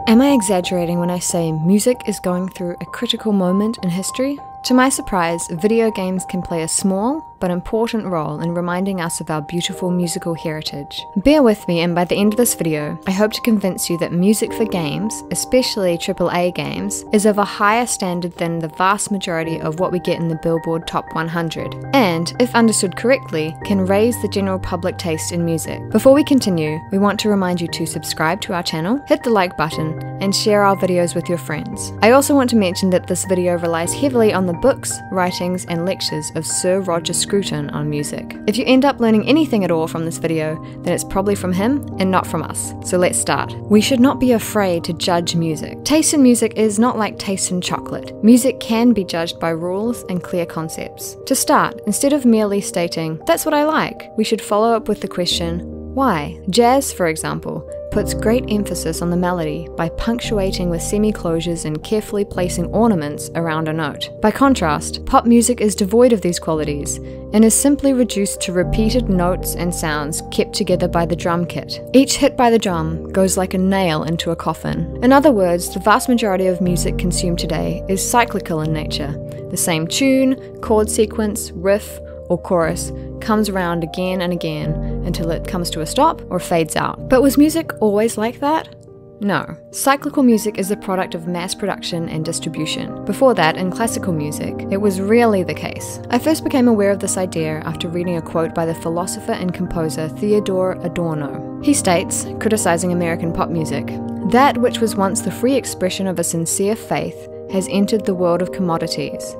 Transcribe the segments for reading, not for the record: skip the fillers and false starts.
Am I exaggerating when I say music is going through a critical moment in history? To my surprise, video games can play a small but important role in reminding us of our beautiful musical heritage. Bear with me, and by the end of this video, I hope to convince you that music for games, especially AAA games, is of a higher standard than the vast majority of what we get in the Billboard Top 100, and, if understood correctly, can raise the general public taste in music. Before we continue, we want to remind you to subscribe to our channel, hit the like button, and share our videos with your friends. I also want to mention that this video relies heavily on the books, writings, and lectures of Sir Roger Scruton on music. If you end up learning anything at all from this video, then it's probably from him and not from us. So let's start. We should not be afraid to judge music. Taste in music is not like taste in chocolate. Music can be judged by rules and clear concepts. To start, instead of merely stating, "That's what I like," we should follow up with the question, why? Jazz, for example, puts great emphasis on the melody by punctuating with semiclosures and carefully placing ornaments around a note. By contrast, pop music is devoid of these qualities and is simply reduced to repeated notes and sounds kept together by the drum kit. Each hit by the drum goes like a nail into a coffin. In other words, the vast majority of music consumed today is cyclical in nature. The same tune, chord sequence, riff, or chorus comes around again and again until it comes to a stop or fades out. But was music always like that? No. Cyclical music is the product of mass production and distribution. Before that, in classical music, it was rarely the case. I first became aware of this idea after reading a quote by the philosopher and composer Theodor Adorno. He states, criticizing American pop music, "That which was once the free expression of a sincere faith has entered the world of commodities,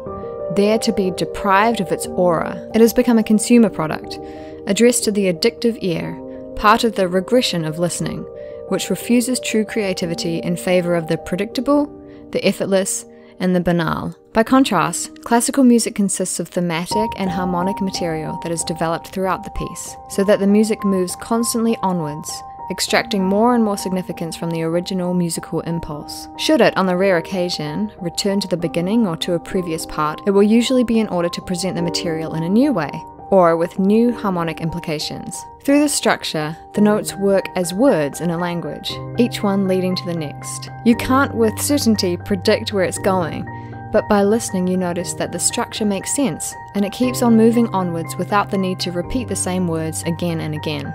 there to be deprived of its aura. It has become a consumer product, addressed to the addictive ear, part of the regression of listening, which refuses true creativity in favor of the predictable, the effortless, and the banal." By contrast, classical music consists of thematic and harmonic material that is developed throughout the piece, so that the music moves constantly onwards, extracting more and more significance from the original musical impulse. Should it, on the rare occasion, return to the beginning or to a previous part, it will usually be in order to present the material in a new way, or with new harmonic implications. Through this structure, the notes work as words in a language, each one leading to the next. You can't with certainty predict where it's going, but by listening you notice that the structure makes sense, and it keeps on moving onwards without the need to repeat the same words again and again.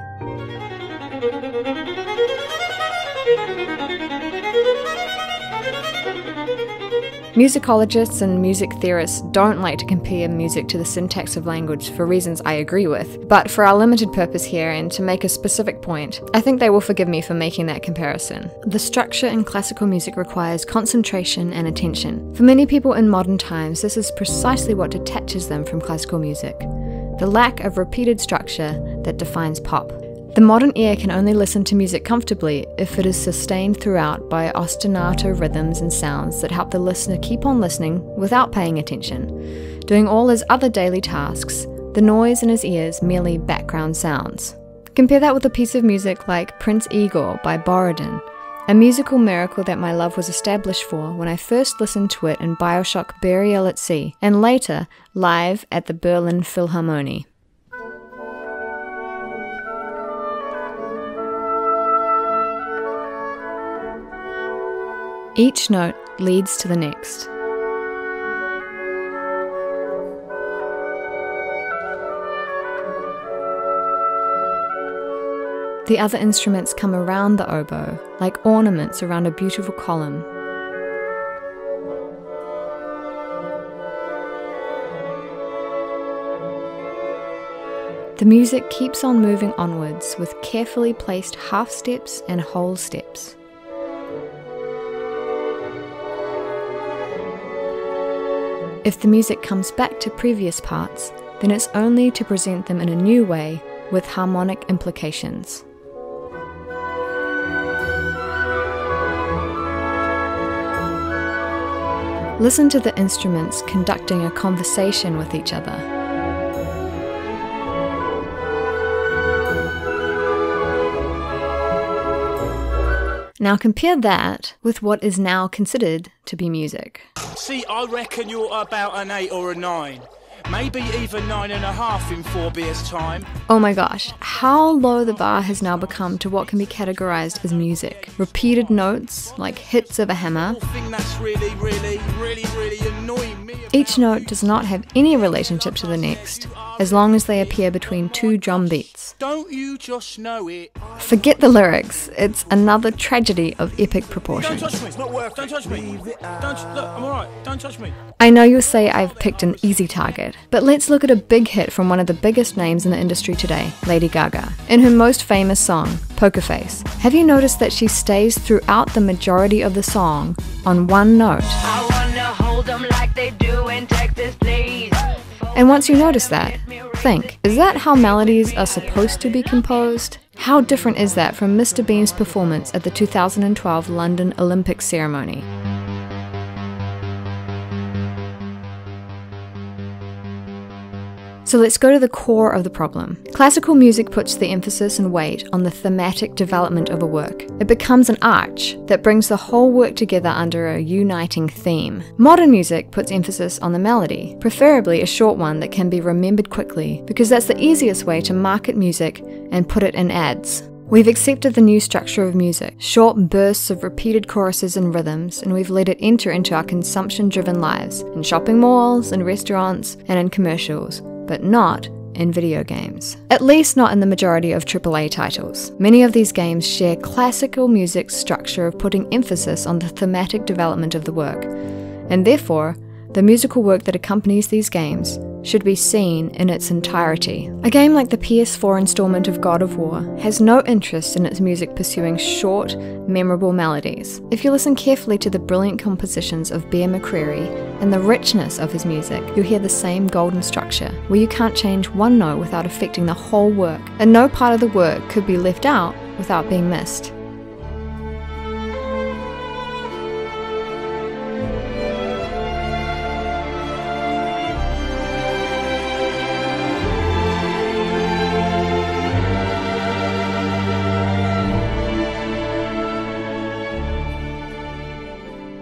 Musicologists and music theorists don't like to compare music to the syntax of language for reasons I agree with, but for our limited purpose here and to make a specific point, I think they will forgive me for making that comparison. The structure in classical music requires concentration and attention. For many people in modern times, this is precisely what detaches them from classical music, the lack of repeated structure that defines pop. The modern ear can only listen to music comfortably if it is sustained throughout by ostinato rhythms and sounds that help the listener keep on listening without paying attention. Doing all his other daily tasks, the noise in his ears merely background sounds. Compare that with a piece of music like Prince Igor by Borodin, a musical miracle that my love was established for when I first listened to it in Bioshock Burial at Sea, and later live at the Berlin Philharmonie. Each note leads to the next. The other instruments come around the oboe, like ornaments around a beautiful column. The music keeps on moving onwards with carefully placed half steps and whole steps. If the music comes back to previous parts, then it's only to present them in a new way with harmonic implications. Listen to the instruments conducting a conversation with each other. Now compare that with what is now considered to be music. See, I reckon you're about an 8 or a 9. maybe even 9.5 in 4 beers time. Oh my gosh, how low the bar has now become to what can be categorized as music. Repeated notes, like hits of a hammer. Thing that's really annoying me. Each note does not have any relationship to the next, as long as they appear between two drum beats. Don't you just know it? Forget the lyrics, it's another tragedy of epic Don't proportions. touch me, it's not worth it. Don't touch me. Look, I'm alright, don't touch me. I know you'll say I've picked an easy target, but let's look at a big hit from one of the biggest names in the industry today, Lady Gaga. In her most famous song, Poker Face, have you noticed that she stays throughout the majority of the song on one note? I wanna hold them like they do in Texas, please. And once you notice that, think, is that how melodies are supposed to be composed? How different is that from Mr. Bean's performance at the 2012 London Olympic ceremony? So let's go to the core of the problem. Classical music puts the emphasis and weight on the thematic development of a work. It becomes an arch that brings the whole work together under a uniting theme. Modern music puts emphasis on the melody, preferably a short one that can be remembered quickly, because that's the easiest way to market music and put it in ads. We've accepted the new structure of music, short bursts of repeated choruses and rhythms, and we've let it enter into our consumption-driven lives, in shopping malls, in restaurants, and in commercials, but not in video games. At least not in the majority of AAA titles. Many of these games share classical music's structure of putting emphasis on the thematic development of the work, and therefore, the musical work that accompanies these games should be seen in its entirety. A game like the PS4 installment of God of War has no interest in its music pursuing short, memorable melodies. If you listen carefully to the brilliant compositions of Bear McCreary and the richness of his music, you'll hear the same golden structure, where you can't change one note without affecting the whole work, and no part of the work could be left out without being missed.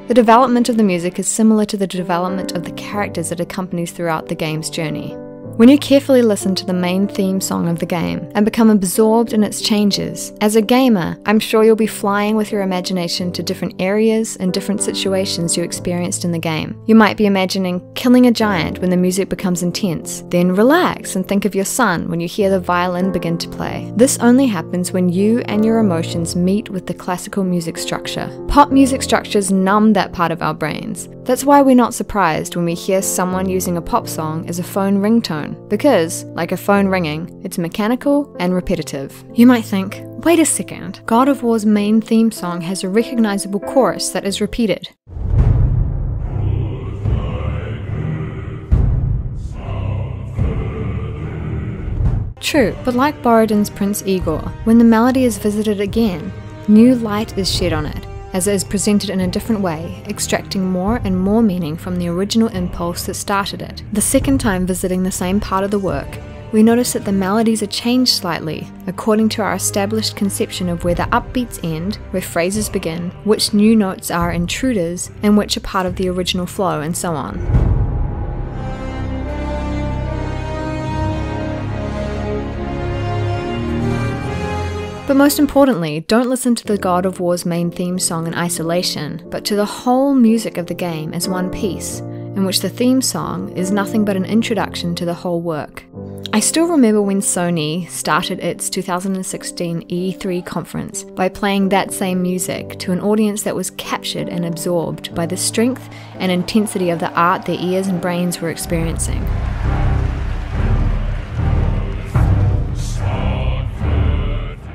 The development of the music is similar to the development of the characters it accompanies throughout the game's journey. When you carefully listen to the main theme song of the game and become absorbed in its changes, as a gamer, I'm sure you'll be flying with your imagination to different areas and different situations you experienced in the game. You might be imagining killing a giant when the music becomes intense, then relax and think of your son when you hear the violin begin to play. This only happens when you and your emotions meet with the classical music structure. Pop music structures numb that part of our brains. That's why we're not surprised when we hear someone using a pop song as a phone ringtone, because, like a phone ringing, it's mechanical and repetitive. You might think, wait a second, God of War's main theme song has a recognizable chorus that is repeated. True, but like Borodin's Prince Igor, when the melody is visited again, new light is shed on it, as it is presented in a different way, extracting more and more meaning from the original impulse that started it. The second time visiting the same part of the work, we notice that the melodies are changed slightly, according to our established conception of where the upbeats end, where phrases begin, which new notes are intruders, and which are part of the original flow, and so on. But most importantly, don't listen to the God of War's main theme song in isolation, but to the whole music of the game as one piece, in which the theme song is nothing but an introduction to the whole work. I still remember when Sony started its 2016 E3 conference by playing that same music to an audience that was captured and absorbed by the strength and intensity of the art their ears and brains were experiencing.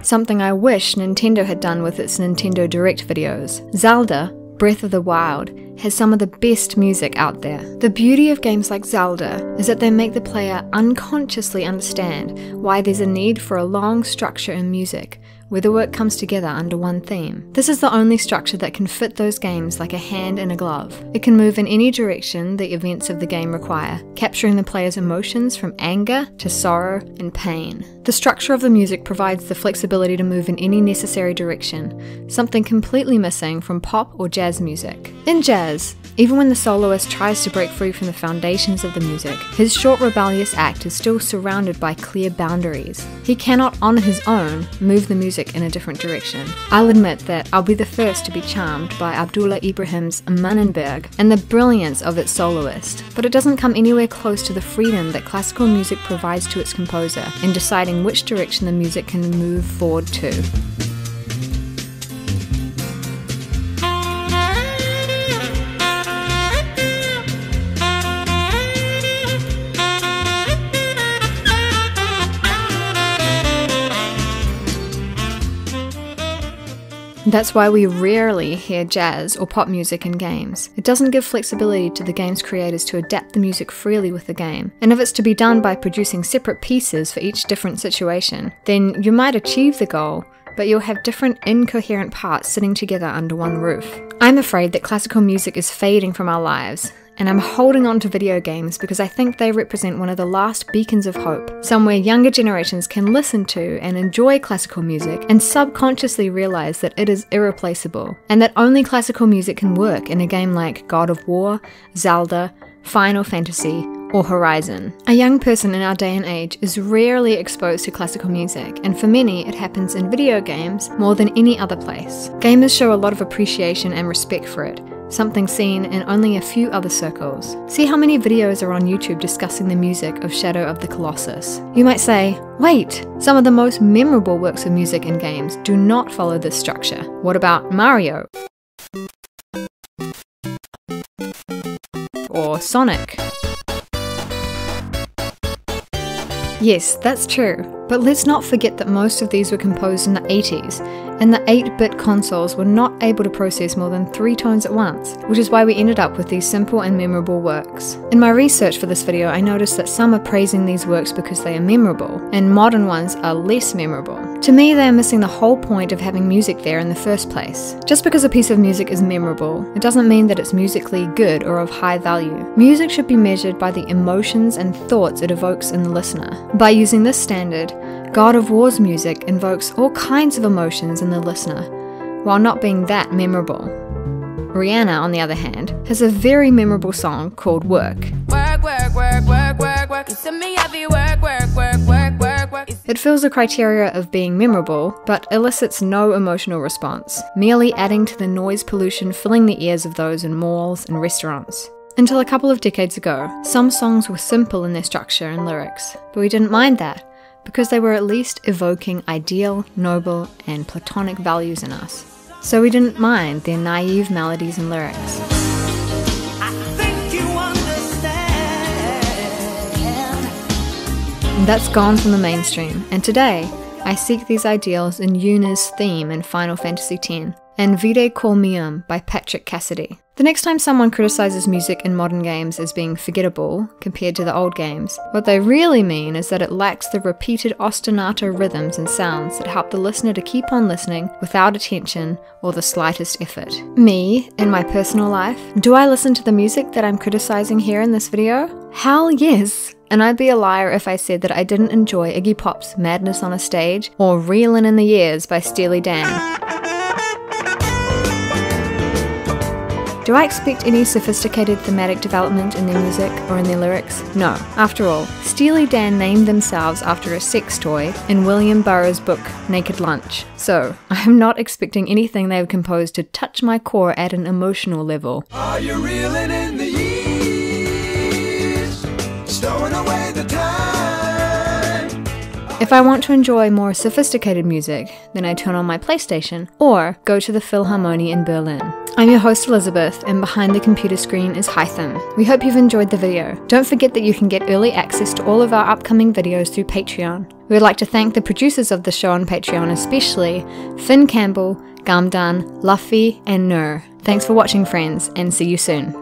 Something I wish Nintendo had done with its Nintendo Direct videos. Zelda, Breath of the Wild, has some of the best music out there. The beauty of games like Zelda is that they make the player unconsciously understand why there's a need for a long structure in music, where the work comes together under one theme. This is the only structure that can fit those games like a hand in a glove. It can move in any direction the events of the game require, capturing the player's emotions from anger to sorrow and pain. The structure of the music provides the flexibility to move in any necessary direction, something completely missing from pop or jazz music. In jazz, Even when the soloist tries to break free from the foundations of the music, his short rebellious act is still surrounded by clear boundaries. He cannot on his own move the music in a different direction. I'll admit that I'll be the first to be charmed by Abdullah Ibrahim's Mannenberg and the brilliance of its soloist, but it doesn't come anywhere close to the freedom that classical music provides to its composer in deciding which direction the music can move forward to. That's why we rarely hear jazz or pop music in games. It doesn't give flexibility to the game's creators to adapt the music freely with the game. And if it's to be done by producing separate pieces for each different situation, then you might achieve the goal, but you'll have different incoherent parts sitting together under one roof. I'm afraid that classical music is fading from our lives, and I'm holding on to video games because I think they represent one of the last beacons of hope, somewhere younger generations can listen to and enjoy classical music and subconsciously realize that it is irreplaceable, and that only classical music can work in a game like God of War, Zelda, Final Fantasy, or Horizon. A young person in our day and age is rarely exposed to classical music, and for many it happens in video games more than any other place. Gamers show a lot of appreciation and respect for it, something seen in only a few other circles. See how many videos are on YouTube discussing the music of Shadow of the Colossus. You might say, wait, some of the most memorable works of music in games do not follow this structure. What about Mario? Or Sonic? Yes, that's true, but let's not forget that most of these were composed in the 80s, and the 8-bit consoles were not able to process more than 3 tones at once, which is why we ended up with these simple and memorable works. In my research for this video, I noticed that some are praising these works because they are memorable, and modern ones are less memorable. To me, they are missing the whole point of having music there in the first place. Just because a piece of music is memorable, it doesn't mean that it's musically good or of high value. Music should be measured by the emotions and thoughts it evokes in the listener. By using this standard, God of War's music invokes all kinds of emotions in the listener, while not being that memorable. Rihanna, on the other hand, has a very memorable song called Work. Work, work, work, work, work, work. You send me heavy work, work, work, work, work, work. It fills the criteria of being memorable, but elicits no emotional response, merely adding to the noise pollution filling the ears of those in malls and restaurants. Until a couple of decades ago, some songs were simple in their structure and lyrics, but we didn't mind that, because they were at least evoking ideal, noble, and platonic values in us. So we didn't mind their naive melodies and lyrics. And that's gone from the mainstream, and today, I seek these ideals in Yuna's theme in Final Fantasy X, and Vide Cor Meum by Patrick Cassidy. The next time someone criticizes music in modern games as being forgettable compared to the old games, what they really mean is that it lacks the repeated ostinato rhythms and sounds that help the listener to keep on listening without attention or the slightest effort. Me, in my personal life, do I listen to the music that I'm criticizing here in this video? Hell yes! And I'd be a liar if I said that I didn't enjoy Iggy Pop's Madness on a Stage or Reelin' in the Years by Steely Dan. Do I expect any sophisticated thematic development in their music or in their lyrics? No. After all, Steely Dan named themselves after a sex toy in William Burroughs' book Naked Lunch. So, I'm not expecting anything they've composed to touch my core at an emotional level. Are you reeling in the years? Stowing away the time? If I want to enjoy more sophisticated music, then I turn on my PlayStation or go to the Philharmonie in Berlin. I'm your host Elizabeth, and behind the computer screen is Hytham. We hope you've enjoyed the video. Don't forget that you can get early access to all of our upcoming videos through Patreon. We would like to thank the producers of the show on Patreon, especially Finn Campbell, Gamdan, Luffy, and Nur. Thanks for watching, friends, and see you soon.